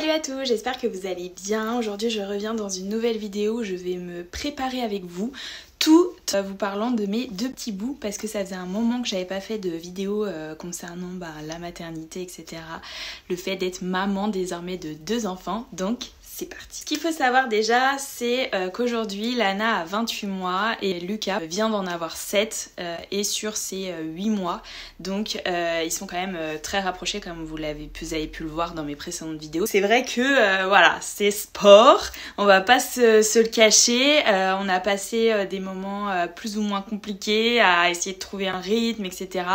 Salut à tous, j'espère que vous allez bien. Aujourd'hui je reviens dans une nouvelle vidéo où je vais me préparer avec vous, tout vous parlant de mes deux petits bouts parce que ça faisait un moment que j'avais pas fait de vidéo concernant la maternité, etc. Le fait d'être maman désormais de 2 enfants, donc c'est parti. Ce qu'il faut savoir déjà, c'est qu'aujourd'hui Lana a 28 mois et Lucas vient d'en avoir 7 et sur ses 8 mois. Donc ils sont quand même très rapprochés comme vous avez pu le voir dans mes précédentes vidéos. C'est vrai que voilà, c'est sport, on va pas se le cacher. On a passé des moments plus ou moins compliqués à essayer de trouver un rythme, etc.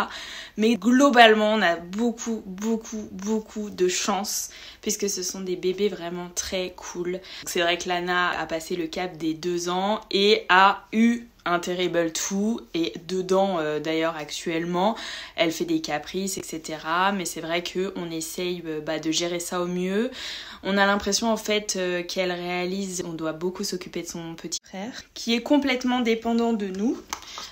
Mais globalement, on a beaucoup de chance puisque ce sont des bébés vraiment très cool. C'est vrai que Lana a passé le cap des 2 ans et a eu un Terrible 2 et dedans d'ailleurs actuellement elle fait des caprices, etc. Mais c'est vrai qu'on essaye de gérer ça au mieux. On a l'impression en fait qu'elle réalise qu'on doit beaucoup s'occuper de son petit frère qui est complètement dépendant de nous.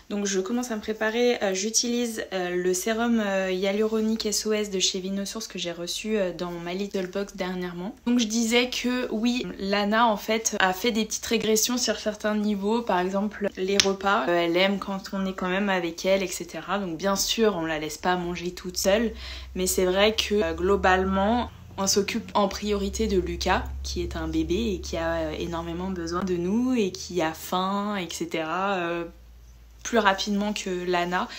Donc je commence à me préparer, j'utilise le sérum hyaluronique SOS de chez Vinosource que j'ai reçu dans ma Little Box dernièrement. Donc je disais que oui, Lana en fait a fait des petites régressions sur certains niveaux, par exemple les repas, elle aime quand on est quand même avec elle, etc. Donc bien sûr on la laisse pas manger toute seule, mais c'est vrai que globalement on s'occupe en priorité de Lucas, qui est un bébé et qui a énormément besoin de nous et qui a faim, etc. Plus rapidement que Lana.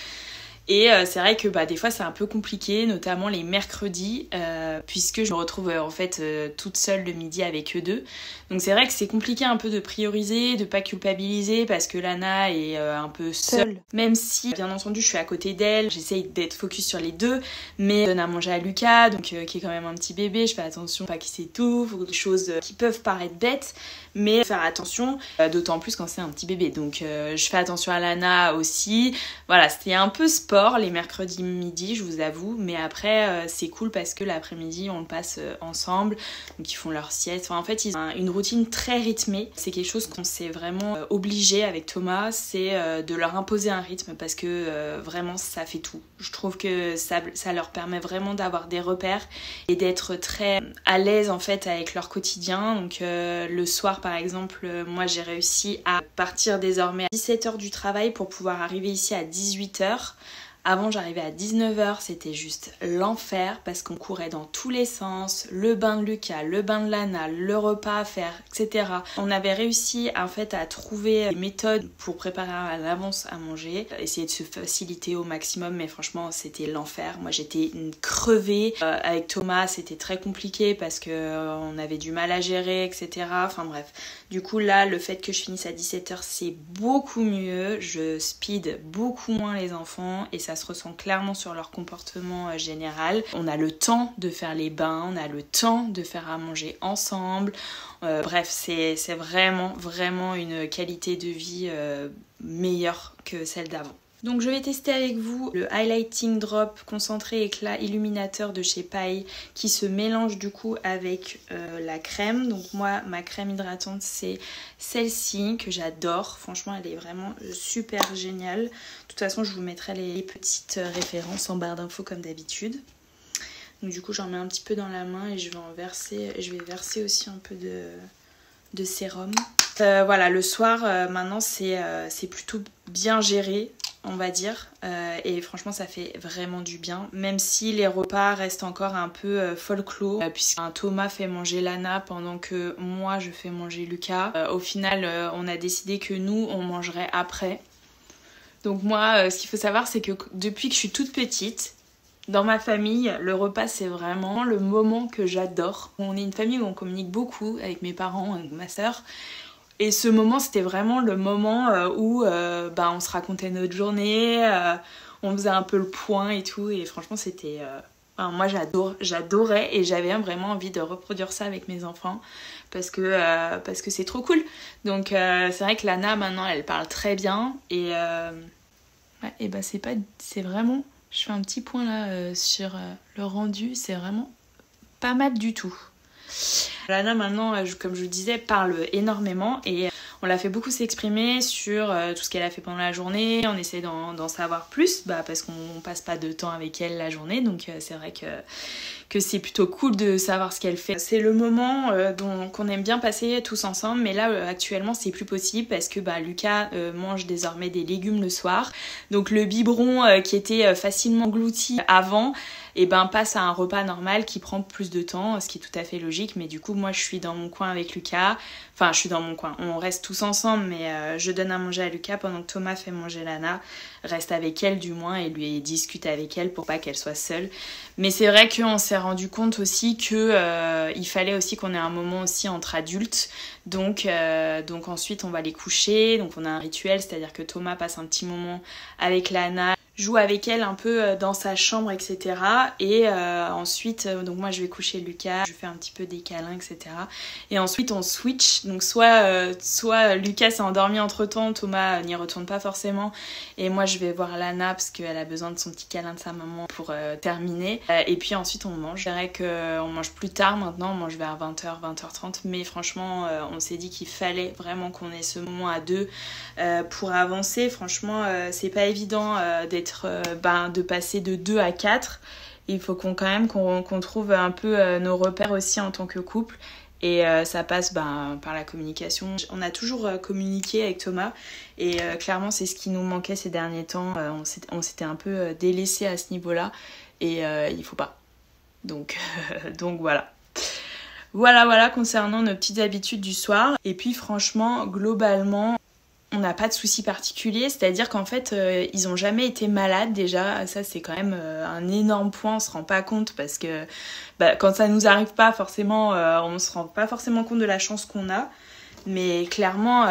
Et c'est vrai que des fois c'est un peu compliqué, notamment les mercredis, puisque je me retrouve en fait toute seule le midi avec eux deux. Donc c'est vrai que c'est compliqué un peu de prioriser, de pas culpabiliser parce que Lana est un peu seule. Même si bien entendu je suis à côté d'elle, j'essaye d'être focus sur les deux, mais je donne à manger à Lucas, donc qui est quand même un petit bébé, je fais attention pas qu'il s'étouffe, ou des choses qui peuvent paraître bêtes, mais faire attention, d'autant plus quand c'est un petit bébé. Donc je fais attention à Lana aussi. Voilà, c'était un peu sport les mercredis midi, je vous avoue, mais après c'est cool parce que l'après-midi on le passe ensemble, donc ils font leur sieste. Enfin, en fait ils ont une routine très rythmée. C'est quelque chose qu'on s'est vraiment obligé avec Thomas, c'est de leur imposer un rythme parce que vraiment ça fait tout. Je trouve que ça leur permet vraiment d'avoir des repères et d'être très à l'aise en fait avec leur quotidien. Donc le soir par exemple, moi j'ai réussi à partir désormais à 17h du travail pour pouvoir arriver ici à 18h. Avant j'arrivais à 19h, c'était juste l'enfer parce qu'on courait dans tous les sens, le bain de Lucas, le bain de Lana, le repas à faire, etc. On avait réussi en fait à trouver des méthodes pour préparer à l'avance à manger, essayer de se faciliter au maximum, mais franchement c'était l'enfer. Moi j'étais crevée, avec Thomas c'était très compliqué parce que on avait du mal à gérer, etc. Enfin bref, du coup là le fait que je finisse à 17h c'est beaucoup mieux, je speed beaucoup moins les enfants et ça se ressent clairement sur leur comportement général. On a le temps de faire les bains, on a le temps de faire à manger ensemble. Bref, c'est vraiment une qualité de vie meilleure que celle d'avant. Donc je vais tester avec vous le Highlighting Drop concentré éclat illuminateur de chez Paille qui se mélange du coup avec la crème. Donc moi ma crème hydratante c'est celle-ci que j'adore. Franchement elle est vraiment super géniale. De toute façon je vous mettrai les petites références en barre d'infos comme d'habitude. Donc du coup j'en mets un petit peu dans la main et je vais verser aussi un peu de sérum. Voilà, le soir maintenant c'est plutôt bien géré on va dire, et franchement ça fait vraiment du bien, même si les repas restent encore un peu folklore, puisque Thomas fait manger Lana pendant que moi je fais manger Lucas. Au final on a décidé que nous on mangerait après. Donc moi ce qu'il faut savoir c'est que depuis que je suis toute petite, dans ma famille, le repas c'est vraiment le moment que j'adore. On est une famille où on communique beaucoup avec mes parents, avec ma soeur. Et ce moment, c'était vraiment le moment où on se racontait notre journée, on faisait un peu le point et tout. Et franchement, c'était... moi, j'adorais et j'avais vraiment envie de reproduire ça avec mes enfants parce que c'est trop cool. Donc, c'est vrai que Lana, maintenant, elle parle très bien. Et, c'est vraiment... Je fais un petit point là sur le rendu. C'est vraiment pas mal du tout. Lana maintenant, comme je vous disais, parle énormément et on l'a fait beaucoup s'exprimer sur tout ce qu'elle a fait pendant la journée. On essaie d'en savoir plus parce qu'on passe pas de temps avec elle la journée, donc c'est vrai que c'est plutôt cool de savoir ce qu'elle fait. C'est le moment qu'on aime bien passer tous ensemble, mais là actuellement c'est plus possible parce que Lucas mange désormais des légumes le soir. Donc le biberon qui était facilement englouti avant, et passe à un repas normal qui prend plus de temps, ce qui est tout à fait logique. Mais du coup moi je suis dans mon coin avec Lucas, enfin je suis dans mon coin, on reste tous ensemble, mais je donne à manger à Lucas pendant que Thomas fait manger Lana, reste avec elle du moins et lui discute avec elle pour pas qu'elle soit seule. Mais c'est vrai qu'on s'est rendu compte aussi que il fallait aussi qu'on ait un moment aussi entre adultes. Donc ensuite on va les coucher, donc on a un rituel, c'est-à-dire que Thomas passe un petit moment avec Lana, joue avec elle un peu dans sa chambre, etc. Et ensuite, donc moi je vais coucher Lucas, je fais un petit peu des câlins, etc. Et ensuite on switch, donc soit Lucas s'est endormi entre temps, Thomas n'y retourne pas forcément, et moi je vais voir Lana parce qu'elle a besoin de son petit câlin de sa maman pour terminer. Et puis ensuite on mange. Je dirais qu'on mange plus tard maintenant, on mange vers 20h, 20h30, mais franchement on s'est dit qu'il fallait vraiment qu'on ait ce moment à deux pour avancer. Franchement c'est pas évident de passer de 2 à 4. Il faut quand même qu'on trouve un peu nos repères aussi en tant que couple. Et ça passe par la communication. On a toujours communiqué avec Thomas et clairement c'est ce qui nous manquait ces derniers temps. On s'était un peu délaissé à ce niveau-là et il faut pas. Donc voilà. Voilà concernant nos petites habitudes du soir. Et puis franchement, globalement, on n'a pas de soucis particuliers, c'est-à-dire qu'en fait ils ont jamais été malades déjà, ça c'est quand même un énorme point, on se rend pas compte parce que quand ça nous arrive pas forcément, on se rend pas forcément compte de la chance qu'on a, mais clairement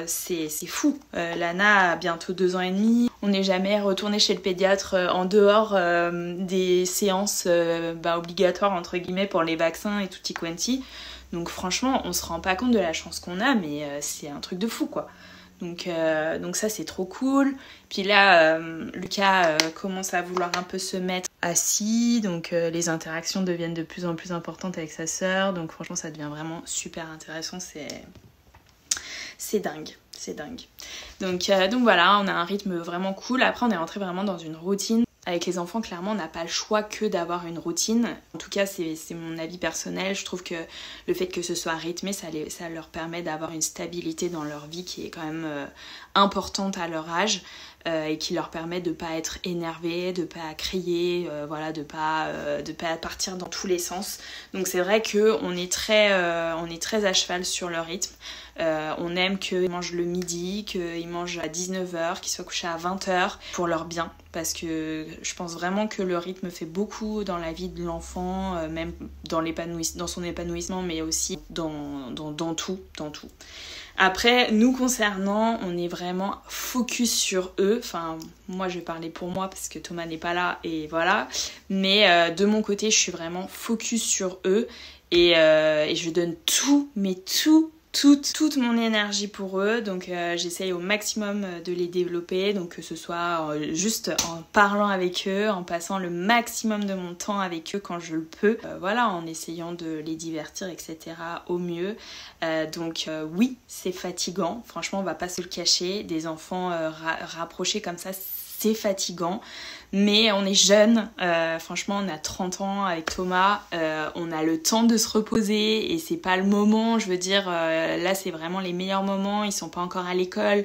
c'est fou. Lana a bientôt 2 ans et demi, on n'est jamais retourné chez le pédiatre en dehors des séances obligatoires entre guillemets pour les vaccins et tutti quanti, donc franchement on se rend pas compte de la chance qu'on a, mais c'est un truc de fou quoi. Donc ça c'est trop cool. Puis là Lucas commence à vouloir un peu se mettre assis, donc les interactions deviennent de plus en plus importantes avec sa sœur, donc franchement ça devient vraiment super intéressant, c'est dingue. Donc voilà, on a un rythme vraiment cool. Après on est rentré vraiment dans une routine. Avec les enfants, clairement, on n'a pas le choix que d'avoir une routine. En tout cas, c'est mon avis personnel. Je trouve que le fait que ce soit rythmé, ça leur permet d'avoir une stabilité dans leur vie qui est quand même importante à leur âge et qui leur permet de ne pas être énervés, de ne pas crier, de pas partir dans tous les sens. Donc c'est vrai qu'on est très à cheval sur le rythme. On aime qu'ils mangent le midi, qu'ils mangent à 19h, qu'ils soient couchés à 20h pour leur bien, parce que je pense vraiment que le rythme fait beaucoup dans la vie de l'enfant, même dans son épanouissement, mais aussi dans tout. Après, nous concernant, on est vraiment focus sur eux. Enfin, moi je vais parler pour moi parce que Thomas n'est pas là et voilà. Mais de mon côté, je suis vraiment focus sur eux et je donne tout, mais toute mon énergie pour eux, donc j'essaye au maximum de les développer, donc que ce soit juste en parlant avec eux, en passant le maximum de mon temps avec eux quand je le peux, en essayant de les divertir, etc. au mieux. Donc oui, c'est fatigant, franchement on va pas se le cacher, des enfants rapprochés comme ça, c'est fatigant, mais on est jeunes, franchement on a 30 ans avec Thomas, on a le temps de se reposer et c'est pas le moment, je veux dire, là c'est vraiment les meilleurs moments, ils sont pas encore à l'école,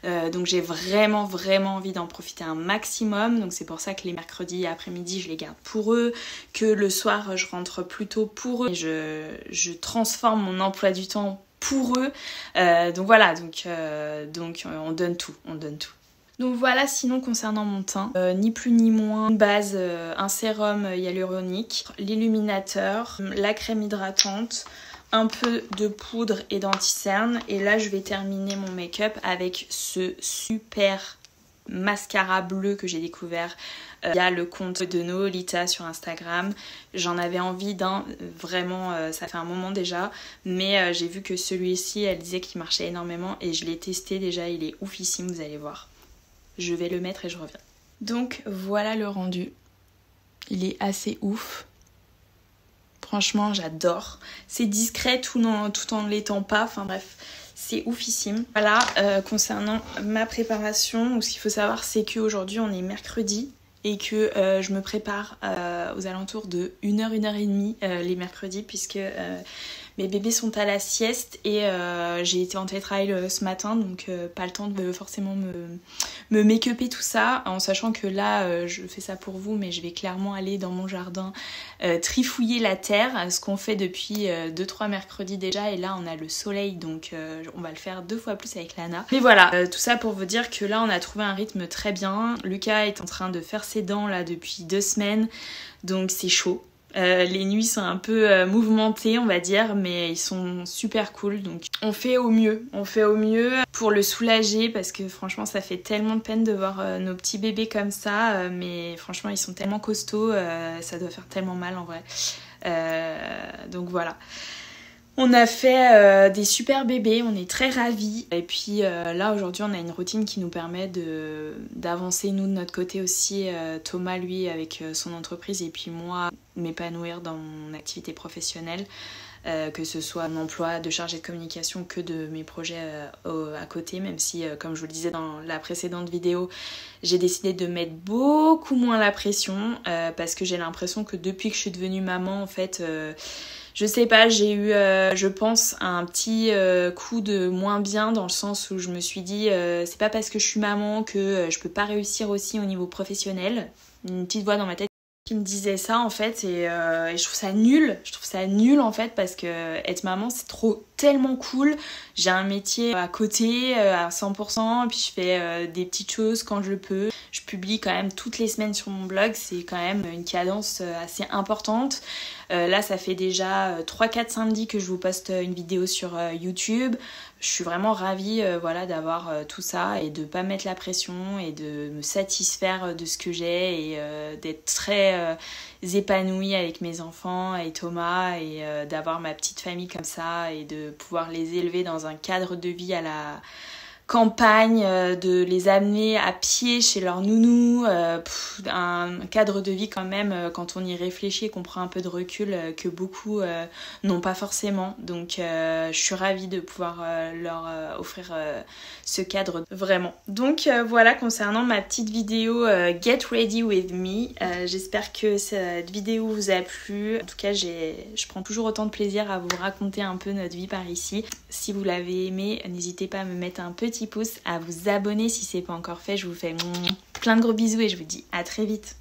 donc j'ai vraiment envie d'en profiter un maximum, donc c'est pour ça que les mercredis après-midi je les garde pour eux, que le soir je rentre plus tôt pour eux, et je transforme mon emploi du temps pour eux, donc voilà, donc on donne tout. Donc voilà, sinon concernant mon teint, ni plus ni moins, une base, un sérum hyaluronique, l'illuminateur, la crème hydratante, un peu de poudre et d'anti-cerne. Et là je vais terminer mon make-up avec ce super mascara bleu que j'ai découvert via le compte de Noolita sur Instagram. J'en avais envie d'un, vraiment, ça fait un moment déjà, mais j'ai vu que celui-ci, elle disait qu'il marchait énormément et je l'ai testé déjà, il est oufissime, vous allez voir. Je vais le mettre et je reviens. Donc voilà le rendu. Il est assez ouf. Franchement, j'adore. C'est discret tout en l'étant pas. Enfin bref, c'est oufissime. Voilà, concernant ma préparation, ce qu'il faut savoir, c'est qu'aujourd'hui, on est mercredi. et que je me prépare aux alentours de 1h, 1h30 les mercredis puisque mes bébés sont à la sieste et j'ai été en télétravail ce matin, donc pas le temps de forcément me make-upper tout ça, en sachant que là je fais ça pour vous, mais je vais clairement aller dans mon jardin trifouiller la terre, ce qu'on fait depuis 2-3 mercredis déjà, et là on a le soleil, donc on va le faire 2 fois plus avec Lana. Mais voilà, tout ça pour vous dire que là on a trouvé un rythme très bien. Lucas est en train de faire ses dents là depuis 2 semaines, donc c'est chaud. Les nuits sont un peu mouvementées on va dire, mais ils sont super cool, donc on fait au mieux pour le soulager, parce que franchement ça fait tellement de peine de voir nos petits bébés comme ça, mais franchement ils sont tellement costauds, ça doit faire tellement mal en vrai, donc voilà. On a fait des super bébés, on est très ravis. Et puis là aujourd'hui on a une routine qui nous permet d'avancer nous de notre côté aussi. Thomas lui avec son entreprise et puis moi m'épanouir dans mon activité professionnelle. Que ce soit mon emploi de chargée de communication que de mes projets à côté, même si comme je vous le disais dans la précédente vidéo, j'ai décidé de mettre beaucoup moins la pression parce que j'ai l'impression que depuis que je suis devenue maman en fait... je sais pas, j'ai eu, je pense, un petit coup de moins bien dans le sens où je me suis dit c'est pas parce que je suis maman que je peux pas réussir aussi au niveau professionnel. Une petite voix dans ma tête qui me disait ça en fait, et je trouve ça nul. Je trouve ça nul en fait parce que être maman c'est tellement cool. J'ai un métier à côté à 100% et puis je fais des petites choses quand je peux. Je publie quand même toutes les semaines sur mon blog, c'est quand même une cadence assez importante. Là ça fait déjà 3-4 samedis que je vous poste une vidéo sur YouTube. Je suis vraiment ravie voilà, d'avoir tout ça et de pas mettre la pression et de me satisfaire de ce que j'ai et d'être très épanouie avec mes enfants et Thomas et d'avoir ma petite famille comme ça et de pouvoir les élever dans un cadre de vie à la campagne, de les amener à pied chez leur nounou, un cadre de vie quand même quand on y réfléchit et qu'on prend un peu de recul que beaucoup n'ont pas forcément, donc je suis ravie de pouvoir leur offrir ce cadre vraiment. Donc voilà concernant ma petite vidéo Get Ready With Me, j'espère que cette vidéo vous a plu. En tout cas je prends toujours autant de plaisir à vous raconter un peu notre vie par ici. Si vous l'avez aimé, n'hésitez pas à me mettre un petit pouce, à vous abonner si c'est pas encore fait. Je vous fais plein de gros bisous et je vous dis à très vite.